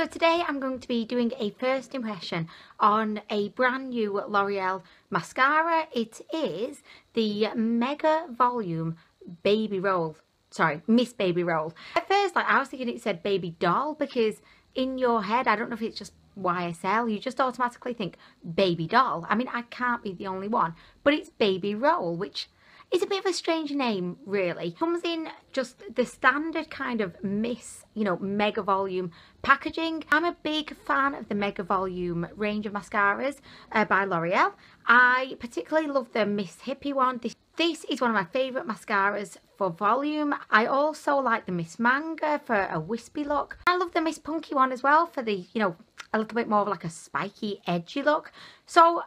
So today I'm going to be doing a first impression on a brand new L'Oreal mascara. It is the Mega Volume Baby Roll. Sorry, Miss Baby Roll. At first, I was thinking it said baby doll because in your head, I don't know if it's just YSL, you just automatically think baby doll. I mean, I can't be the only one, but it's Baby Roll, which is a bit of a strange name, really. Comes in just the standard kind of Miss, Mega Volume packaging. I'm a big fan of the Mega Volume range of mascaras by L'Oreal. I particularly love the Miss Hippie one. This is one of my favourite mascaras for volume. I also like the Miss Manga for a wispy look. I love the Miss Punky one as well for the, a little bit more of like a spiky, edgy look. So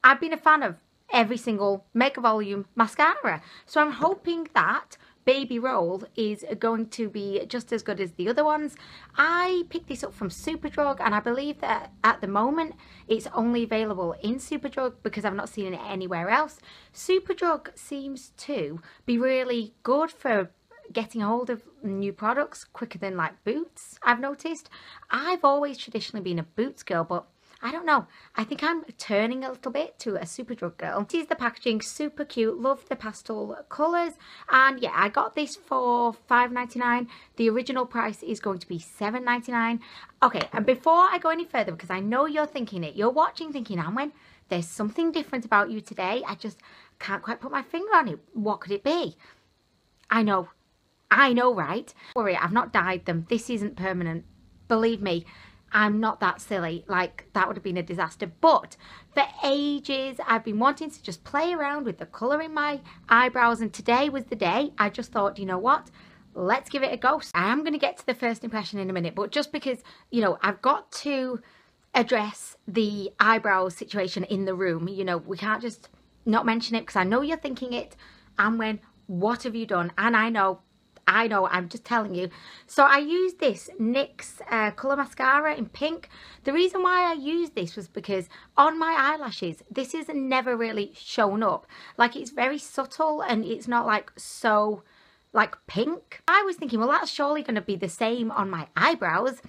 I've been a fan of every single Mega Volume mascara. So I'm hoping that Baby Roll is going to be just as good as the other ones. I picked this up from Superdrug and I believe that at the moment it's only available in Superdrug because I've not seen it anywhere else. Superdrug seems to be really good for getting hold of new products quicker than like Boots, I've noticed. I've always traditionally been a Boots girl, but I don't know. I think I'm turning a little bit to a Superdrug girl. This is the packaging, super cute. Love the pastel colours. And yeah, I got this for $5.99. The original price is going to be $7.99. Okay, and before I go any further, because I know you're thinking it, you're watching thinking, Anwen, there's something different about you today. I just can't quite put my finger on it. What could it be? I know, right? Don't worry, I've not dyed them. This isn't permanent. Believe me. I'm not that silly, like that would have been a disaster. But for ages I've been wanting to just play around with the colour in my eyebrows, and today was the day. I just thought, you know what, let's give it a go. I am going to get to the first impression in a minute, but just because, I've got to address the eyebrow situation in the room. We can't just not mention it because I know you're thinking it. Anwen, what have you done? And I know, I'm just telling you. So I used this NYX colour mascara in pink. The reason why I used this was because on my eyelashes, this has never really shown up. Like, it's very subtle and it's not like so like pink. I was thinking, well, that's surely going to be the same on my eyebrows.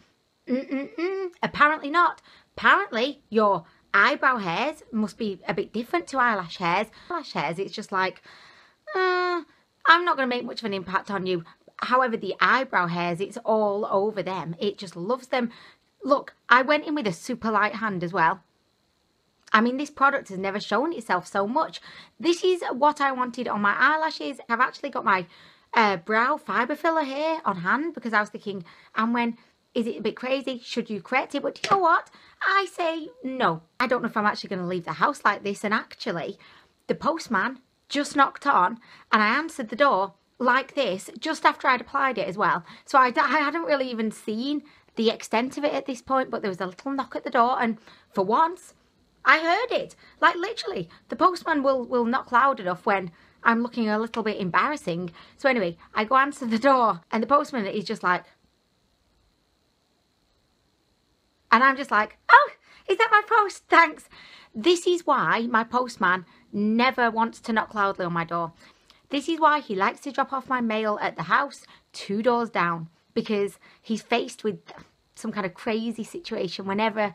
Apparently not. Apparently your eyebrow hairs must be a bit different to eyelash hairs. Eyelash hairs, it's just like, I'm not going to make much of an impact on you. However, the eyebrow hairs, it's all over them. It just loves them. Look, I went in with a super light hand as well. I mean, this product has never shown itself so much. This is what I wanted on my eyelashes. I've actually got my brow fibre filler here on hand because I was thinking, Anwen, is it a bit crazy? Should you correct it? But you know what? I say no. I don't know if I'm actually going to leave the house like this. And actually, the postman just knocked on and I answered the door like this just after I'd applied it as well. So I hadn't really even seen the extent of it at this point, but there was a little knock at the door and for once I heard it. Like literally, the postman will knock loud enough when I'm looking a little bit embarrassing. So anyway, I go answer the door and the postman is just like, and I'm just like, oh, is that my post? Thanks. This is why my postman never wants to knock loudly on my door. This is why he likes to drop off my mail at the house 2 doors down, because he's faced with some kind of crazy situation whenever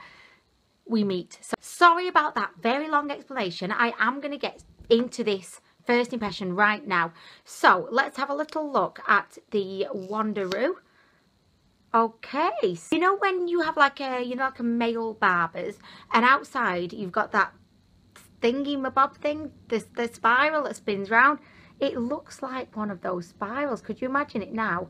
we meet. So sorry about that very long explanation. I am going to get into this first impression right now. So let's have a little look at the Wanderoo. Okay, so when you have like a, like a male barber's and outside you've got that thingy-mabob thing, the spiral that spins round. It looks like one of those spirals. Could you imagine it now?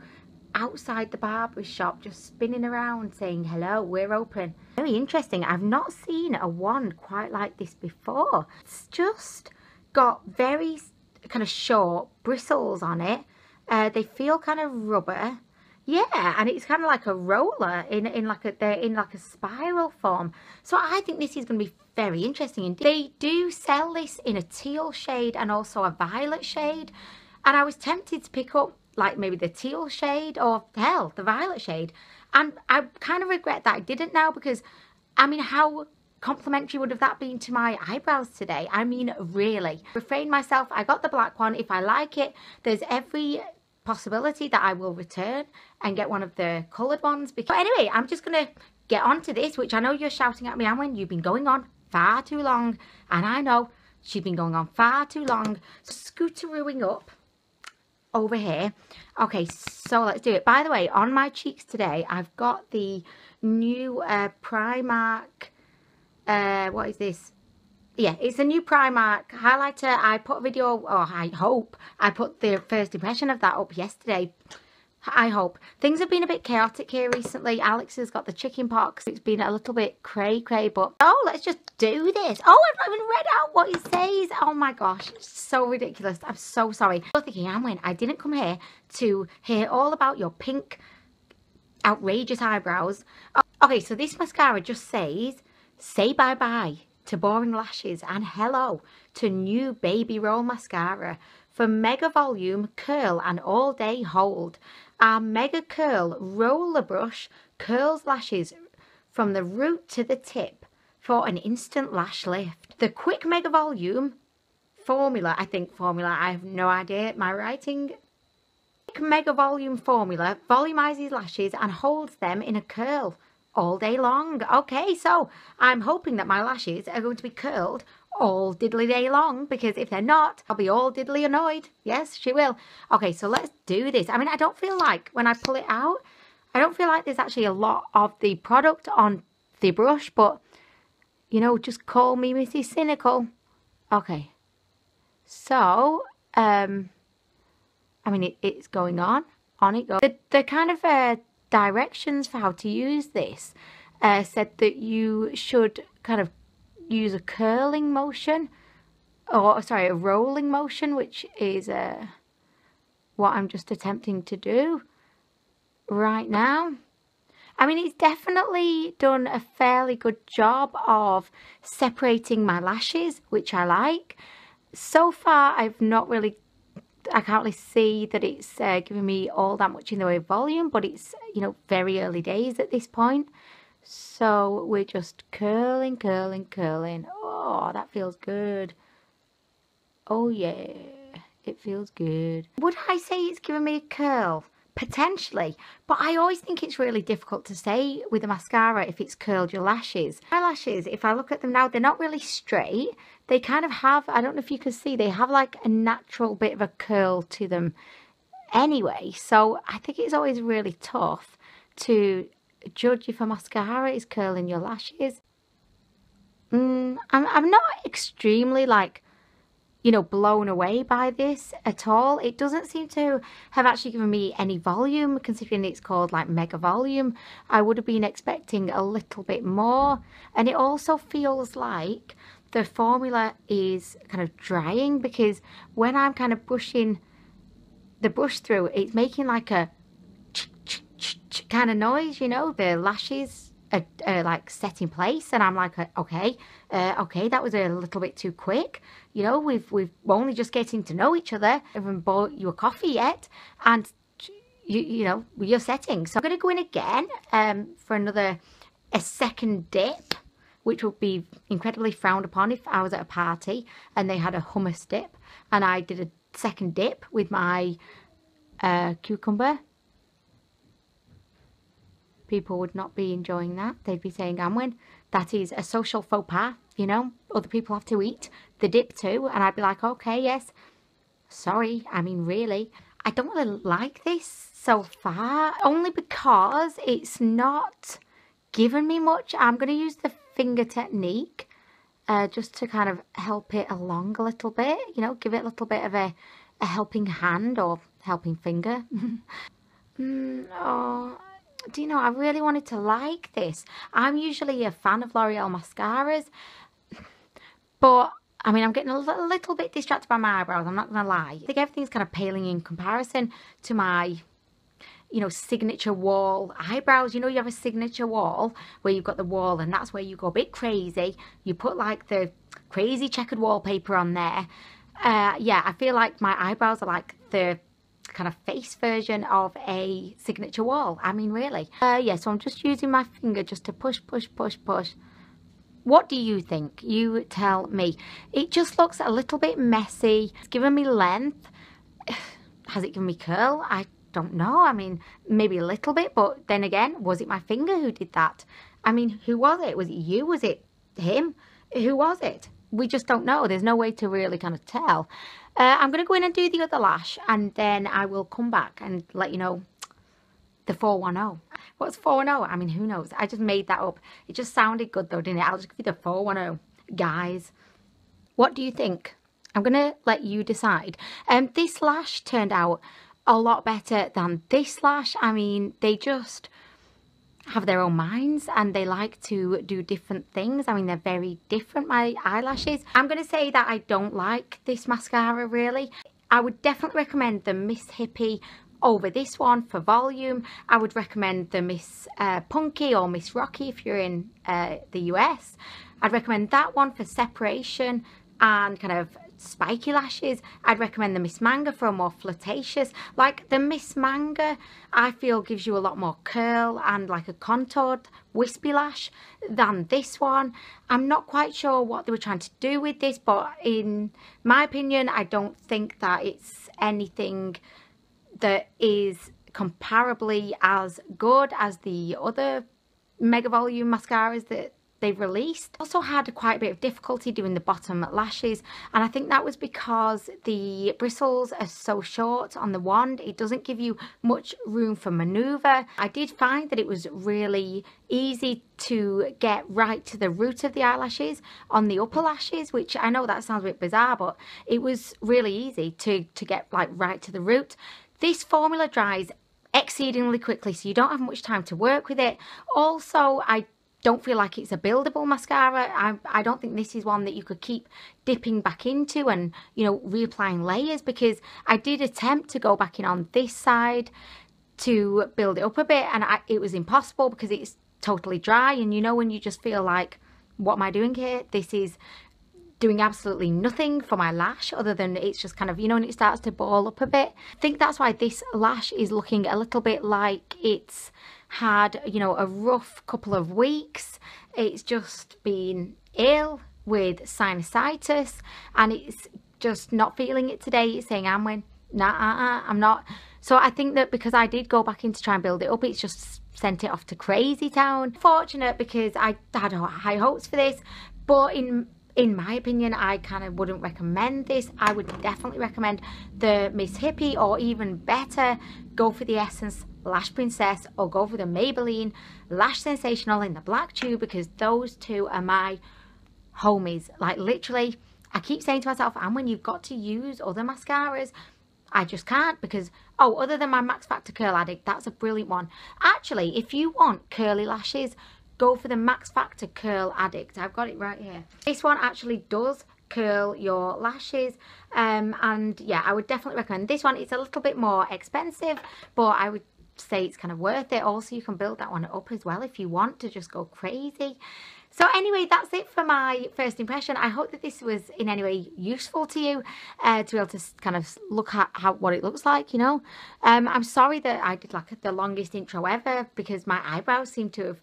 Outside the barber's shop, just spinning around saying, hello, we're open. Very interesting. I've not seen a wand quite like this before. It's just got very kind of short bristles on it. They feel kind of rubber. Yeah, and it's kind of like a roller in like a spiral form. So I think this is going to be very interesting. And they do sell this in a teal shade and also a violet shade. And I was tempted to pick up like maybe the teal shade or hell, the violet shade. And I kind of regret that I didn't now because, I mean, how complimentary would have that been to my eyebrows today? I mean, really. Refrain myself. I got the black one. If I like it, there's every possibility that I will return and get one of the coloured ones. But anyway, I'm just going to get on to this, which I know you're shouting at me, Anwen, you've been going on far too long. And I know she's been going on far too long. Scooterooing up over here. Okay, so let's do it. By the way, on my cheeks today, I've got the new Primark, what is this? Yeah, it's a new Primark highlighter. I put a video, or I hope I put the first impression of that up yesterday. I hope. Things have been a bit chaotic here recently. Alex has got the chicken pox. It's been a little bit cray-cray, but oh, let's just do this. Oh, I've not even read out what it says. Oh my gosh, it's so ridiculous. I'm so sorry. I'm thinking, Anwen, I didn't come here to hear all about your pink, outrageous eyebrows. Okay, so this mascara just says, say bye-bye to boring lashes and hello to new Baby Roll Mascara. For mega volume, curl and all day hold. Our mega curl roller brush curls lashes from the root to the tip for an instant lash lift. The quick mega volume formula, I have no idea my writing. Quick mega volume formula volumizes lashes and holds them in a curl all day long. Okay, so I'm hoping that my lashes are going to be curled all diddly day long, because if they're not, I'll be all diddly annoyed. Yes, she will. Okay, so let's do this. I mean, I don't feel like when I pull it out, I don't feel like there's actually a lot of the product on the brush, but you know, just call me Mrs. Cynical. Okay, so I mean, it's going on it goes. The kind of directions for how to use this said that you should kind of use a curling motion, or sorry, a rolling motion, which is what I'm just attempting to do right now. I mean, it's definitely done a fairly good job of separating my lashes, which I like. So far, I can't really see that it's giving me all that much in the way of volume, but it's, you know, very early days at this point. So we're just curling, curling, curling. Oh, that feels good. Oh yeah, it feels good. Would I say it's giving me a curl? Potentially, but I always think it's really difficult to say with a mascara if it's curled your lashes. My lashes, if I look at them now, they're not really straight. They kind of have, I don't know if you can see, they have like a natural bit of a curl to them anyway. So I think it's always really tough to judge if a mascara is curling your lashes. I'm not extremely, like, you know, blown away by this at all. It doesn't seem to have actually given me any volume, considering it's called like mega volume. I would have been expecting a little bit more, and it also feels like the formula is kind of drying, because when I'm kind of brushing the brush through, it's making like a kind of noise, you know, the lashes are like set in place, and I'm like, okay, that was a little bit too quick. You know, we've only just getting to know each other. I haven't bought you a coffee yet, and you know, you're setting. So I'm going to go in again for a second dip, which would be incredibly frowned upon if I was at a party and they had a hummus dip and I did a second dip with my cucumber. People would not be enjoying that. They'd be saying, Anwen, that is a social faux pas, you know, other people have to eat the dip too. And I'd be like, okay, yes, sorry, I mean, really, I don't really like this so far, only because it's not given me much. I'm going to use the finger technique just to kind of help it along a little bit, you know, give it a little bit of a helping hand or helping finger. Oh, do you know, I really wanted to like this. I'm usually a fan of L'Oreal mascaras, but I mean, I'm getting a little bit distracted by my eyebrows, I'm not going to lie. I think everything's kind of paling in comparison to my, you know, signature wall eyebrows. You know, you have a signature wall where you've got the wall, and that's where you go a bit crazy. You put like the crazy checkered wallpaper on there. Yeah, I feel like my eyebrows are like the kind of face version of a signature wall. I mean, really. Yeah, so I'm just using my finger just to push. What do you think? You tell me. It just looks a little bit messy. It's giving me length. has it given me curl? I don't know. I mean, maybe a little bit, but then again, was it my finger who did that? I mean, who was it? Was it you? Was it him? Who was it? We just don't know. There's no way to really kind of tell. I'm going to go in and do the other lash, and then I will come back and let you know the 410. What's 410? I mean, who knows? I just made that up. It just sounded good though, didn't it? I'll just give you the 410. Guys, what do you think? I'm going to let you decide. This lash turned out a lot better than this lash. I mean, they just have their own minds and they like to do different things. I mean, they're very different, my eyelashes. I'm going to say that I don't like this mascara really. I would definitely recommend the Miss Hippie over this one for volume. I would recommend the Miss Punky or Miss Rocky if you're in the US. I'd recommend that one for separation and kind of spiky lashes. I'd recommend the Miss Manga for a more flirtatious. Like the Miss Manga, I feel gives you a lot more curl and like a contoured wispy lash than this one. I'm not quite sure what they were trying to do with this, but in my opinion, I don't think that it's anything that is comparably as good as the other mega volume mascaras that they've released. Also had quite a bit of difficulty doing the bottom lashes, and I think that was because the bristles are so short on the wand. It doesn't give you much room for maneuver. I did find that it was really easy to get right to the root of the eyelashes on the upper lashes, which I know that sounds a bit bizarre, but it was really easy to get like right to the root. This formula dries exceedingly quickly, so you don't have much time to work with it. Also, I don't feel like it's a buildable mascara. I don't think this is one that you could keep dipping back into and, you know, reapplying layers, because I did attempt to go back in on this side to build it up a bit, and it was impossible because it's totally dry. And you know, when you just feel like, what am I doing here? This is doing absolutely nothing for my lash other than it's just kind of, you know, when it starts to ball up a bit. I think that's why this lash is looking a little bit like it's had, you know, a rough couple of weeks. It's just been ill with sinusitis and it's just not feeling it today. It's saying, Anwen, nah, I'm not. So I think that because I did go back in to try and build it up, it's just sent it off to crazy town. Fortunate, because I had high hopes for this, but in my opinion, I kind of wouldn't recommend this. I would definitely recommend the Miss Hippie, or even better, go for the Essence Lash Princess, or go for the Maybelline Lash Sensational in the black tube, because those two are my homies. Like literally, I keep saying to myself, and when you've got to use other mascaras, I just can't, because, oh, other than my Max Factor Curl Addict, that's a brilliant one. Actually, if you want curly lashes, go for the Max Factor Curl Addict. I've got it right here. This one actually does curl your lashes, and yeah, I would definitely recommend this one. It's a little bit more expensive, but I would say it's kind of worth it. Also, you can build that one up as well if you want to just go crazy. So anyway, that's it for my first impression. I hope that this was in any way useful to you, to be able to kind of look at what it looks like, you know. I'm sorry that I did like the longest intro ever, because my eyebrows seem to have,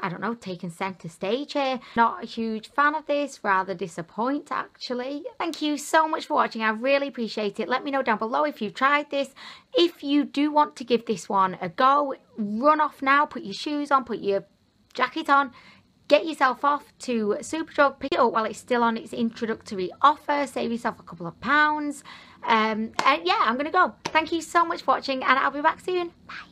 I don't know, taken centre stage here. Not a huge fan of this, rather disappointed actually. Thank you so much for watching. I really appreciate it. Let me know down below if you've tried this. If you do want to give this one a go, run off now, put your shoes on, put your jacket on, get yourself off to Superdrug, pick it up while it's still on its introductory offer, save yourself a couple of pounds. And yeah, I'm gonna go. Thank you so much for watching, and I'll be back soon. Bye.